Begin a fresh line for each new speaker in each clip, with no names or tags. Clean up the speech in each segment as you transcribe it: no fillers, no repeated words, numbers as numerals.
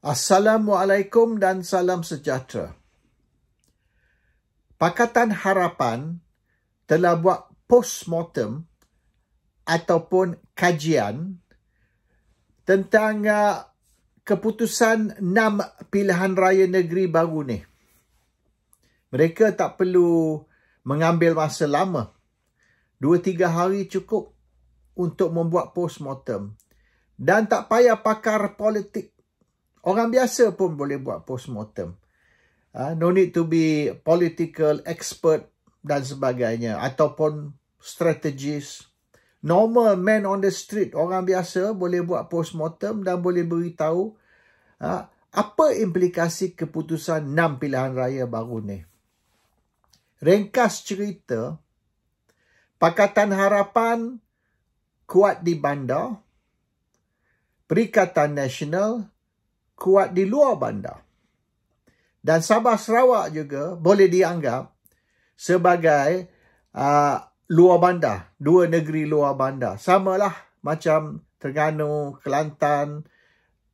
Assalamualaikum dan salam sejahtera. Pakatan Harapan telah buat postmortem ataupun kajian tentang keputusan 6 pilihan raya negeri baru ni. Mereka tak perlu mengambil masa lama. 2-3 hari cukup untuk membuat postmortem. Dan tak payah pakar politik. Orang biasa pun boleh buat postmortem. No need to be political expert dan sebagainya. Ataupun strategist. Normal man on the street, orang biasa boleh buat postmortem dan boleh beritahu apa implikasi keputusan 6 pilihan raya baru ni. Ringkas cerita, Pakatan Harapan kuat di bandar, Perikatan Nasional kuat di luar bandar. Dan Sabah Sarawak juga boleh dianggap sebagai luar bandar. 2 negeri luar bandar. Samalah macam Terengganu, Kelantan,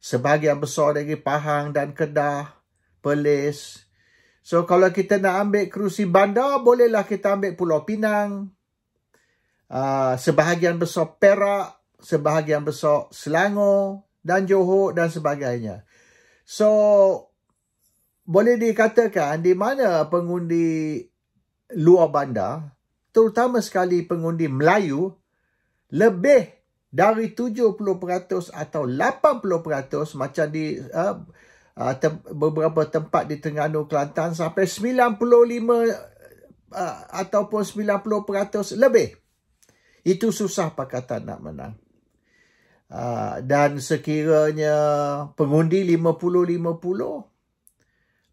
sebahagian besar lagi Pahang dan Kedah, Perlis. So kalau kita nak ambil kerusi bandar, bolehlah kita ambil Pulau Pinang, sebahagian besar Perak, sebahagian besar Selangor dan Johor dan sebagainya. So, boleh dikatakan di mana pengundi luar bandar, terutama sekali pengundi Melayu, lebih dari 70% atau 80% macam di beberapa tempat di Terengganu, Kelantan sampai 95 ataupun 90% lebih. Itu susah Pakatan nak menang. Dan sekiranya pengundi 50-50,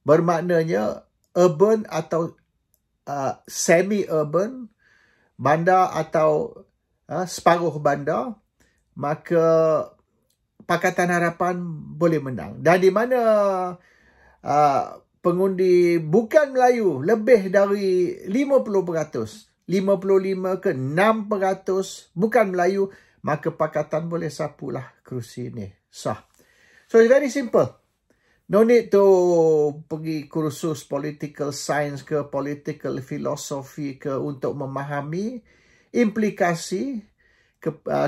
bermaknanya urban atau semi-urban, bandar atau separuh bandar, maka Pakatan Harapan boleh menang. Dan di mana pengundi bukan Melayu lebih dari 50%, 55 ke 6% bukan Melayu, maka Pakatan boleh sapulah kerusi ni. Sah. So, it's very simple. No need to pergi kursus political science ke political philosophy ke untuk memahami implikasi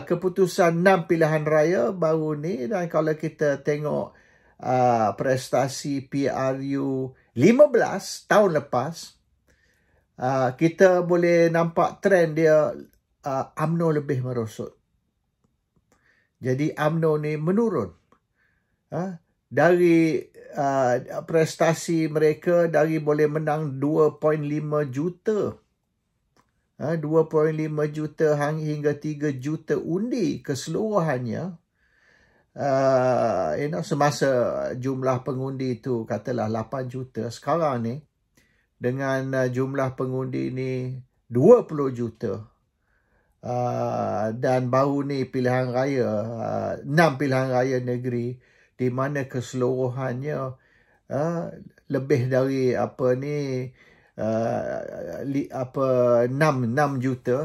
keputusan 6 pilihan raya baru ni. Dan kalau kita tengok prestasi PRU 15 tahun lepas, kita boleh nampak trend dia UMNO lebih merosot. Jadi UMNO ni menurun. Dari prestasi mereka dari boleh menang 2.5 juta. 2.5 juta hingga 3 juta undi keseluruhannya. Semasa jumlah pengundi itu katalah 8 juta. Sekarang ni dengan jumlah pengundi ni 20 juta. Dan baru ni pilihan raya, 6 pilihan raya negeri di mana keseluruhannya lebih dari 6 juta.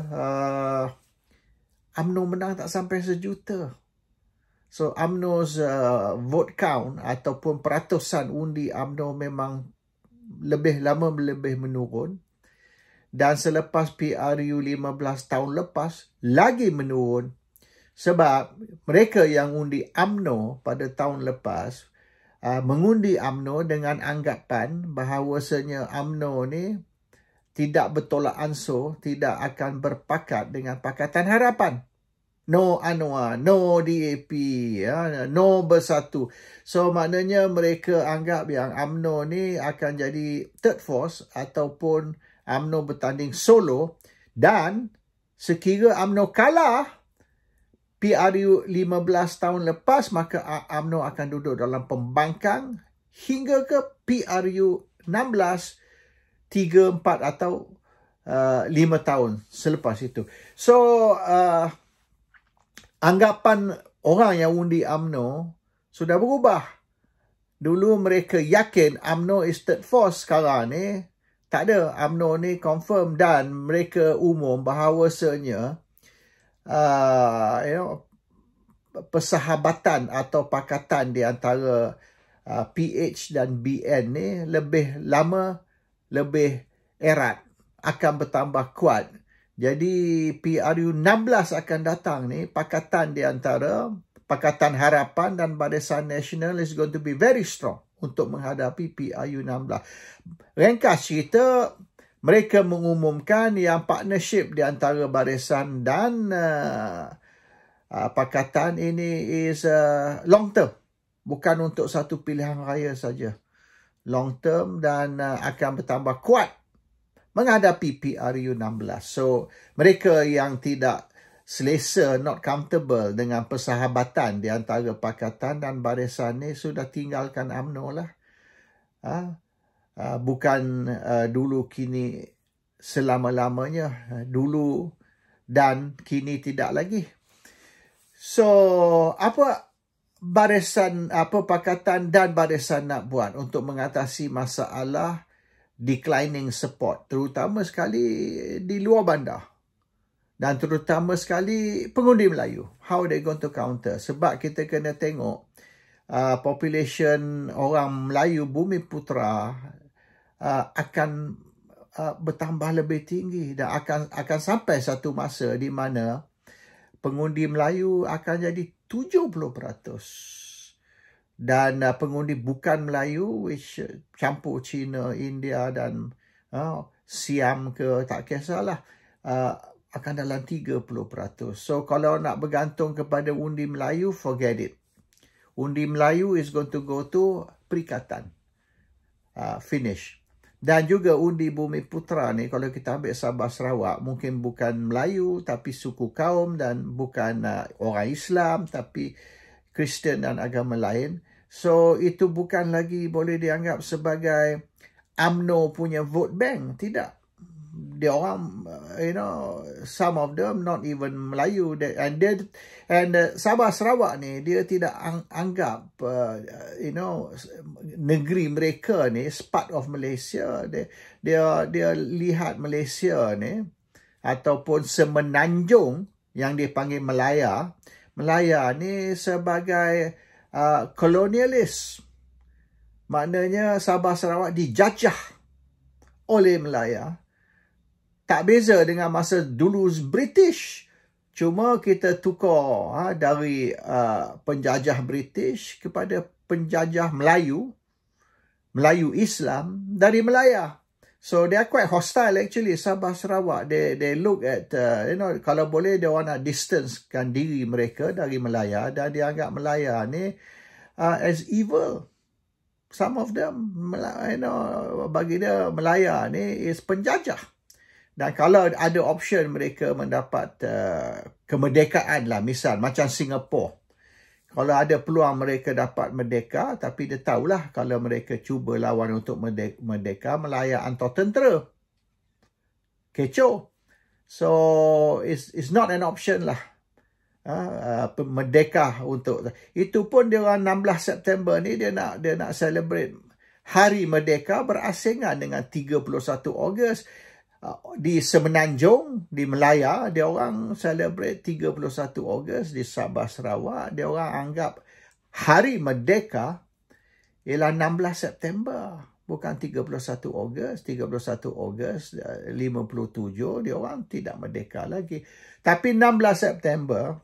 UMNO menang tak sampai 1 juta. So UMNO's vote count ataupun peratusan undi UMNO memang lebih menurun. Dan selepas PRU 15 tahun lepas, lagi menurun. Sebab mereka yang undi UMNO pada tahun lepas, mengundi UMNO dengan anggapan bahawasanya UMNO ni tidak bertolak ansur, tidak akan berpakat dengan Pakatan Harapan. No Anwar, no DAP, no Bersatu. So maknanya mereka anggap yang UMNO ni akan jadi third force ataupun UMNO bertanding solo, dan sekira UMNO kalah PRU 15 tahun lepas, maka UMNO akan duduk dalam pembangkang hingga ke PRU 16, 3, 4 atau 5 tahun selepas itu. So, anggapan orang yang undi UMNO sudah berubah. Dulu mereka yakin UMNO is third force, sekarang ni tak ada. UMNO ni confirm dan mereka umum bahawasanya persahabatan atau pakatan di antara PH dan BN ni lebih lama, lebih erat, akan bertambah kuat. Jadi PRU 16 akan datang ni, pakatan di antara Pakatan Harapan dan Barisan Nasional is going to be very strong untuk menghadapi PRU 16. Ringkas cerita, mereka mengumumkan yang partnership di antara barisan dan pakatan ini is long term. Bukan untuk satu pilihan raya saja. Long term dan akan bertambah kuat menghadapi PRU 16. So, mereka yang tidak selesa, not comfortable dengan persahabatan di antara pakatan dan barisan ni sudah tinggalkan UMNO lah. Bukan dulu, kini, selama-lamanya. Dulu dan kini tidak lagi. So, apa pakatan dan barisan nak buat untuk mengatasi masalah declining support, terutama sekali di luar bandar dan terutama sekali pengundi Melayu? How they going to counter? Sebab kita kena tengok population orang Melayu Bumi Putra akan bertambah lebih tinggi dan akan sampai satu masa di mana pengundi Melayu akan jadi 70%. Dan pengundi bukan Melayu, which campur Cina, India dan Siam ke, tak kisahlah, akan dalam 30%. So, kalau nak bergantung kepada undi Melayu, forget it. Undi Melayu is going to go to Perikatan. Finish. Dan juga undi Bumi Putra ni, kalau kita ambil Sabah Sarawak, mungkin bukan Melayu, tapi suku kaum, dan bukan orang Islam, tapi Kristian dan agama lain. So, itu bukan lagi boleh dianggap sebagai UMNO punya vote bank. Tidak. Dia orang, some of them not even Melayu. And Sabah Sarawak ni, dia tidak anggap, negeri mereka ni part of Malaysia. Dia lihat Malaysia ni, ataupun semenanjung yang dipanggil Melaya. Melaya ni sebagai kolonialis. Maknanya Sabah Sarawak dijajah oleh Melaya. Tak beza dengan masa dulu British. Cuma kita tukar dari penjajah British kepada penjajah Melayu. Melayu Islam dari Melaya. So they are quite hostile actually, Sabah Sarawak. They look at, kalau boleh dia orang nak distancekan diri mereka dari Melaya. Dan dia anggap Melaya ni as evil. Some of them, bagi dia Melaya ni is penjajah. Dan kalau ada option mereka mendapat kemerdekaan lah, misal macam Singapura. Kalau ada peluang mereka dapat merdeka, tapi dia tahulah kalau mereka cuba lawan untuk merdeka, Melaya hantar tentera. Kecoh. So, it's not an option lah. Merdeka untuk... Itu pun dia orang 16 September ni, dia nak celebrate Hari Merdeka berasingan dengan 31 Ogos. Di Semenanjung, di Melaya, dia orang celebrate 31 Ogos. Di Sabah Sarawak, dia orang anggap Hari Merdeka ialah 16 September. Bukan 31 Ogos. 31 Ogos 57, dia orang tidak merdeka lagi. Tapi 16 September,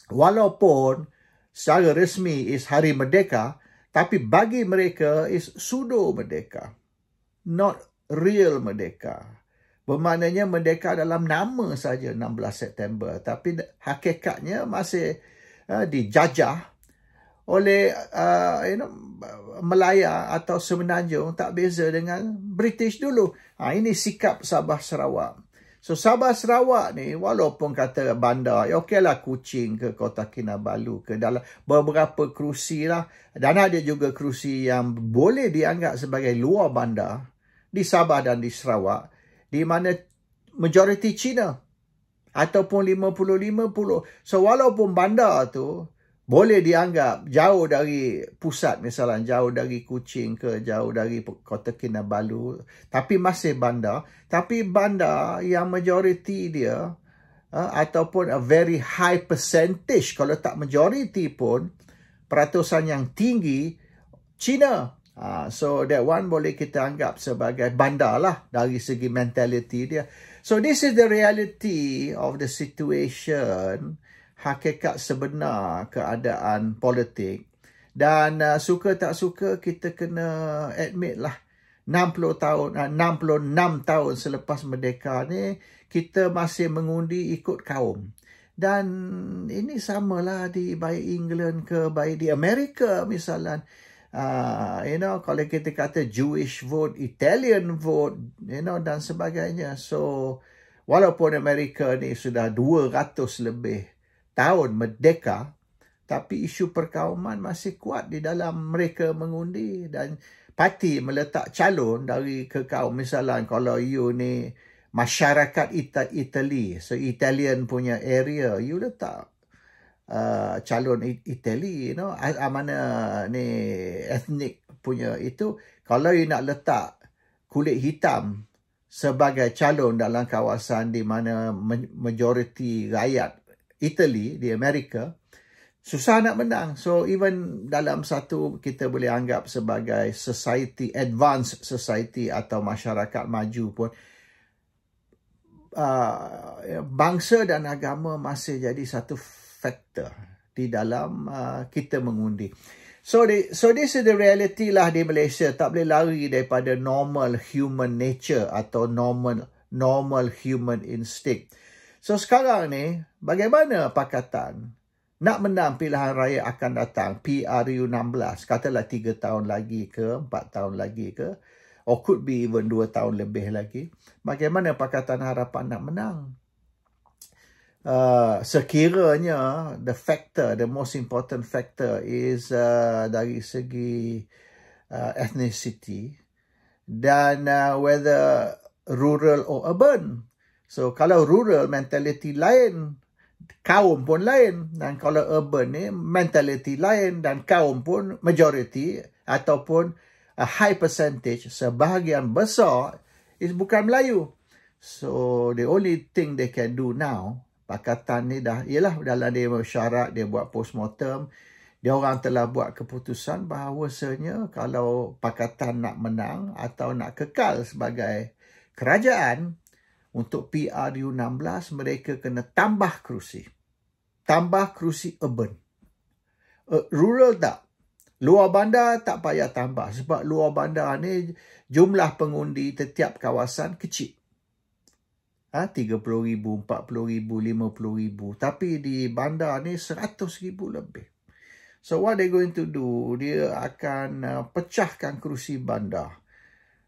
walaupun secara resmi is Hari Merdeka, tapi bagi mereka is pseudo merdeka. Not real merdeka. Bermaknanya merdeka dalam nama saja 16 September. Tapi hakikatnya masih dijajah oleh Melaya atau Semenanjung. Tak beza dengan British dulu. Ini sikap Sabah Sarawak. So Sabah Sarawak ni walaupun kata bandar, okeylah Kuching ke Kota Kinabalu ke, dalam beberapa kerusi lah. Dan ada juga kerusi yang boleh dianggap sebagai luar bandar di Sabah dan di Sarawak, di mana majoriti Cina ataupun 50-50. So walaupun bandar tu boleh dianggap jauh dari pusat, misalnya jauh dari Kuching ke jauh dari Kota Kinabalu, tapi masih bandar. Tapi bandar yang majoriti dia ataupun a very high percentage, kalau tak majoriti pun, peratusan yang tinggi China. So that one boleh kita anggap sebagai bandar lah dari segi mentality dia. So this is the reality of the situation, hakikat sebenar keadaan politik. Dan suka tak suka kita kena admit lah, 66 tahun selepas merdeka ni, kita masih mengundi ikut kaum. Dan ini samalah di baik England ke baik di Amerika misalnya. Kalau kita kata Jewish vote, Italian vote, dan sebagainya. So, walaupun Amerika ni sudah 200 lebih tahun merdeka, tapi isu perkauman masih kuat di dalam mereka mengundi. Dan parti meletak calon dari ke kaum. Misalnya, kalau you ni masyarakat Itali, so Italian punya area, you letak calon Itali, mana ni etnik punya itu. Kalau you nak letak kulit hitam sebagai calon dalam kawasan di mana majoriti rakyat Itali di Amerika, susah nak menang. So even dalam satu kita boleh anggap sebagai society, advanced society atau masyarakat maju pun, bangsa dan agama masih jadi satu faktor di dalam kita mengundi. So this is the reality lah di Malaysia. Tak boleh lari daripada normal human nature atau normal human instinct. So sekarang ni, bagaimana Pakatan nak menang pilihan raya akan datang, PRU 16, katalah 3 tahun lagi ke, 4 tahun lagi ke, or could be even 2 tahun lebih lagi. Bagaimana Pakatan Harapan nak menang? Sekiranya the most important factor is dari segi ethnicity dan whether rural or urban. So kalau rural mentality lain, kaum pun lain, dan kalau urban ni mentality lain dan kaum pun majority ataupun a high percentage, sebahagian besar is bukan Melayu. So the only thing they can do now, Pakatan ni ialah dalam dia mesyuarat, dia buat postmortem, dia orang telah buat keputusan bahawasanya kalau Pakatan nak menang atau nak kekal sebagai kerajaan, untuk PRU 16 mereka kena tambah kerusi. Tambah kerusi urban. Rural tak. Luar bandar tak payah tambah. Sebab luar bandar ni jumlah pengundi setiap kawasan kecil. 30,000, 40,000, 50,000. Tapi di bandar ni 100,000 lebih. So what they going to do? Dia akan pecahkan kerusi bandar.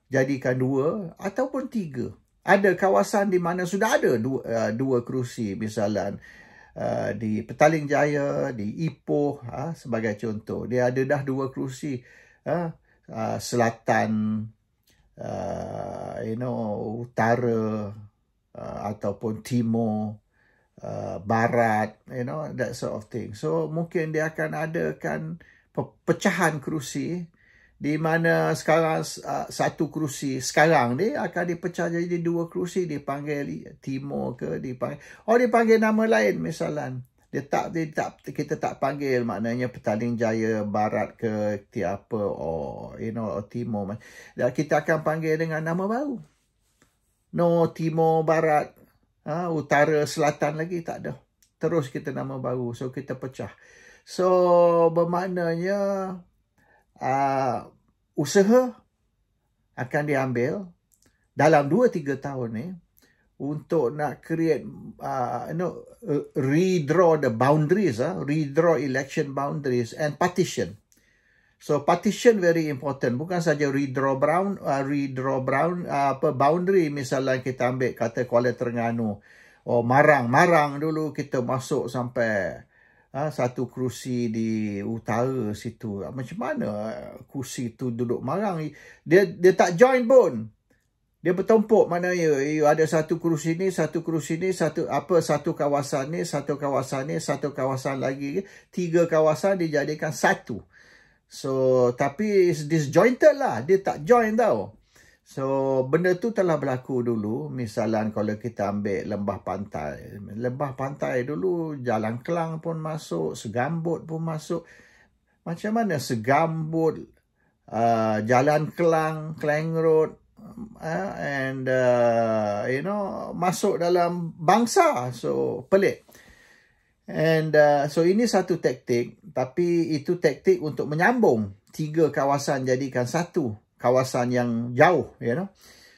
Jadikan 2 ataupun 3. Ada kawasan di mana sudah ada dua kerusi. Misalnya di Petaling Jaya, di Ipoh sebagai contoh. Dia ada dah 2 kerusi. Selatan, utara, ataupun timur, barat, that sort of thing. So mungkin dia akan adakan pecahan kerusi, di mana sekarang satu kerusi sekarang ni akan dipecah jadi 2 kerusi, dipanggil timur ke, dipanggil nama lain misalnya. Kita tak panggil maknanya Petaling Jaya barat ke tiapa or timur. Dan kita akan panggil dengan nama baru. No timur barat, utara selatan lagi tak ada. Terus kita nama baru. So kita pecah. So bermaknanya usaha akan diambil dalam 2-3 tahun ni untuk nak create, redraw the boundaries, redraw election boundaries and partition. So partition very important. Bukan saja redraw boundary. Misalnya kita ambil kata Kuala Terengganu, Marang dulu kita masuk sampai satu kerusi di utara situ. Macam mana kerusi tu duduk Marang? Dia tak join pun. Dia bertumpuk maknanya. Ada satu kerusi ni, satu kerusi ni, satu kawasan ni, satu kawasan ni, satu kawasan lagi. 3 kawasan dijadikan satu. So, tapi disjointed lah. Dia tak join tau. So, benda tu telah berlaku dulu. Misalnya kalau kita ambil Lembah Pantai. Lembah Pantai dulu, Jalan Kelang pun masuk, Segambut pun masuk. Macam mana Segambut, Jalan Kelang, Klang Road, and masuk dalam bangsa. So pelik. And so ini satu taktik, tapi itu taktik untuk menyambung 3 kawasan jadikan satu kawasan yang jauh,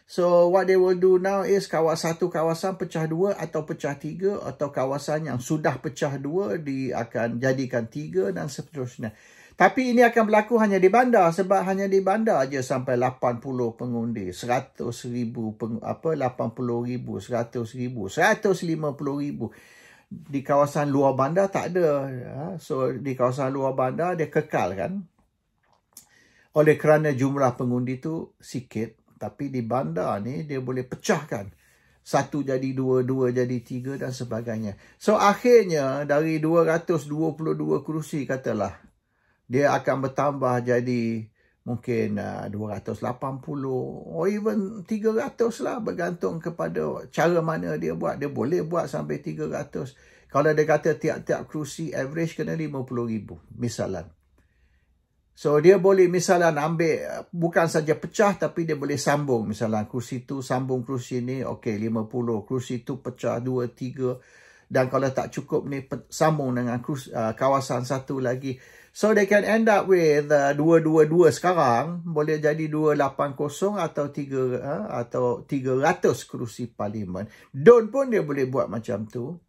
So what they will do now is satu kawasan pecah 2 atau pecah 3, atau kawasan yang sudah pecah 2 akan jadikan 3 dan seterusnya. Tapi ini akan berlaku hanya di bandar, sebab hanya di bandar aja sampai 80 pengundi, 100,000 80,000, 100,000, 150,000. Di kawasan luar bandar tak ada. So di kawasan luar bandar dia kekal kan. Oleh kerana jumlah pengundi tu sikit, tapi di bandar ni dia boleh pecahkan. 1 jadi 2, 2 jadi 3 dan sebagainya. So akhirnya dari 222 kerusi katalah, dia akan bertambah jadi mungkin 280 or even 300 lah, bergantung kepada cara mana dia buat. Dia boleh buat sampai 300. Kalau dia kata tiap-tiap kerusi average kena 50,000 misalan. So dia boleh misalan ambil bukan saja pecah, tapi dia boleh sambung. Misalan kerusi tu sambung kerusi ni, okey 50, kerusi tu pecah 2, 3. Dan kalau tak cukup ni sambung dengan kawasan satu lagi. So they can end up with 222 sekarang boleh jadi 280 atau 300 kerusi parlimen. Don pun dia boleh buat macam tu.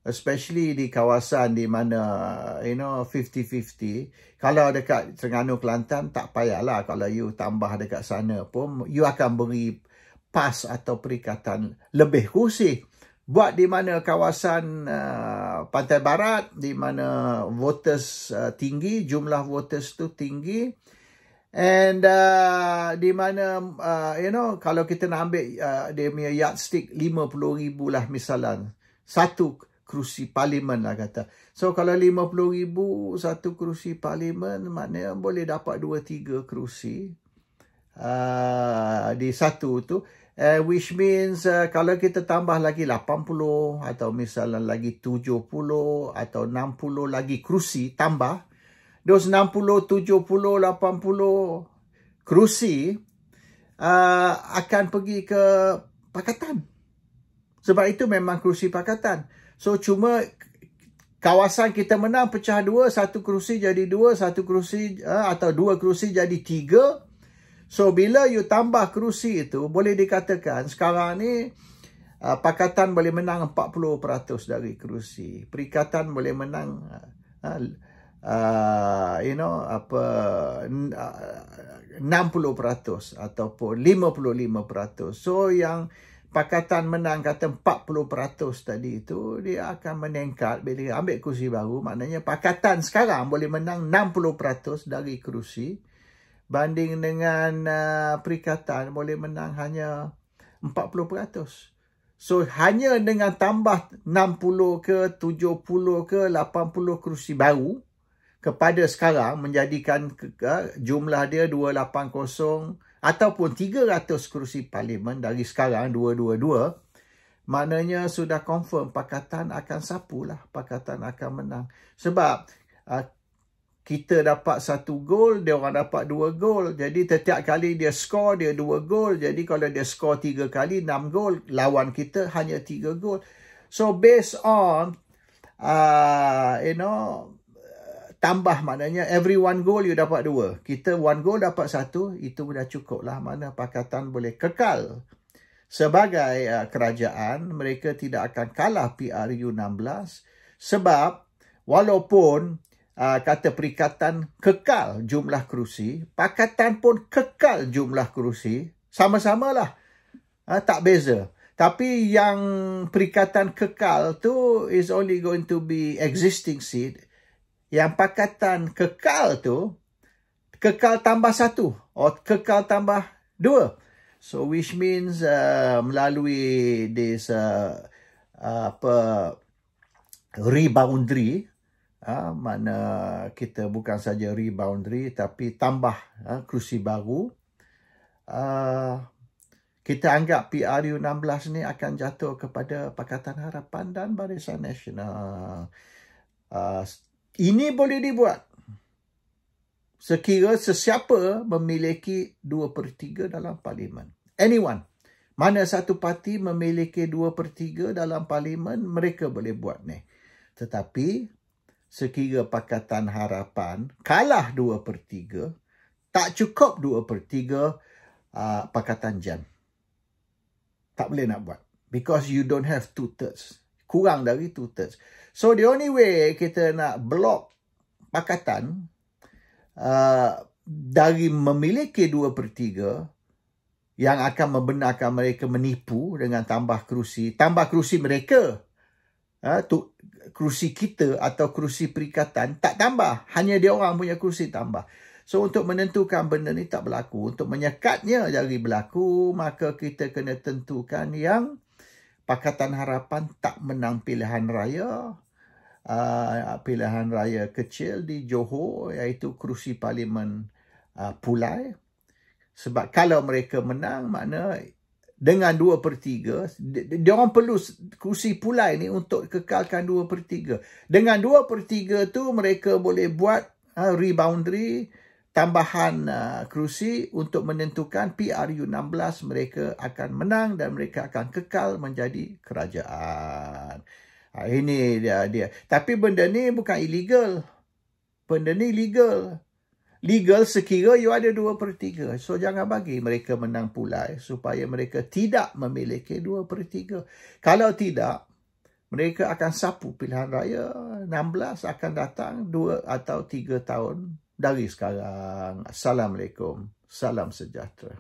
Especially di kawasan di mana 50-50. Kalau dekat Terengganu Kelantan tak payahlah, kalau you tambah dekat sana pun you akan beri PAS atau perikatan lebih kerusi. Buat di mana kawasan Pantai Barat, di mana voters tinggi, jumlah voters tu tinggi. And di mana, kalau kita nak ambil dia punya yardstick 50,000 lah misalan. Satu kerusi parlimen lah kata. So kalau 50,000 satu kerusi parlimen, maknanya boleh dapat 2-3 kerusi di satu tu. Which means kalau kita tambah lagi 80 atau misalnya lagi 70 atau 60 lagi kerusi tambah, those 60, 70, 80 kerusi akan pergi ke pakatan. Sebab itu memang kerusi pakatan. So cuma kawasan kita menang pecah 2, satu kerusi jadi 2, satu kerusi atau 2 kerusi jadi 3. So, bila you tambah kerusi itu, boleh dikatakan sekarang ni pakatan boleh menang 40% dari kerusi. Perikatan boleh menang 60% ataupun 55%. So, yang pakatan menang kata 40% tadi itu, dia akan meningkat bila ambil kerusi baru. Maknanya pakatan sekarang boleh menang 60% dari kerusi. Banding dengan perikatan boleh menang hanya 40%. So hanya dengan tambah 60 ke 70 ke 80 kerusi baru kepada sekarang menjadikan jumlah dia 280 ataupun 300 kerusi parlimen dari sekarang 222. Maknanya sudah confirm pakatan akan sapulah, pakatan akan menang. Sebab kita dapat 1 gol, dia orang dapat 2 gol. Jadi setiap kali dia skor, dia 2 gol. Jadi kalau dia skor 3 kali, 6 gol. Lawan kita hanya 3 gol. So based on, tambah maknanya every 1 goal you dapat 2. Kita 1 goal dapat 1, itu dah cukup lah. Mana pakatan boleh kekal. Sebagai kerajaan, mereka tidak akan kalah PRU 16. Sebab walaupun kata perikatan kekal jumlah kerusi, pakatan pun kekal jumlah kerusi, sama-samalah, tak beza. Tapi yang perikatan kekal tu is only going to be existing seat. Yang pakatan kekal tu, kekal tambah 1 atau kekal tambah 2. So which means melalui this reboundary, mana kita bukan saja reboundary tapi tambah kerusi baru, kita anggap PRU 16 ni akan jatuh kepada Pakatan Harapan dan Barisan Nasional. Ini boleh dibuat. sekira sesiapa memiliki 2/3 dalam parlimen. Anyone. Mana satu parti memiliki 2/3 dalam parlimen, mereka boleh buat ni. Tetapi, sekira Pakatan Harapan kalah 2/3, tak cukup 2/3 Pakatan JAN. Tak boleh nak buat. Because you don't have 2/3. Kurang dari 2/3. So, the only way kita nak block Pakatan dari memiliki 2/3 yang akan membenarkan mereka menipu dengan tambah kerusi mereka. Kerusi kita atau kerusi perikatan tak tambah. Hanya dia orang punya kerusi tambah. So, untuk menentukan benda ni tak berlaku. Untuk menyekatnya jadi berlaku, maka kita kena tentukan yang Pakatan Harapan tak menang pilihan raya. Pilihan raya kecil di Johor, iaitu kerusi parlimen Pulai. Sebab kalau mereka menang, makna dengan 2/3, dia orang perlu kerusi Pulai ni untuk kekalkan 2/3. Dengan 2/3 tu, mereka boleh buat reboundary, tambahan kerusi untuk menentukan PRU16 mereka akan menang dan mereka akan kekal menjadi kerajaan. Ini dia. Tapi benda ni bukan illegal. Benda ni legal. Legal sekira you ada 2/3. So, jangan bagi mereka menang Pulai supaya mereka tidak memiliki 2/3. Kalau tidak, mereka akan sapu pilihan raya 16 akan datang 2 atau 3 tahun dari sekarang. Assalamualaikum. Salam sejahtera.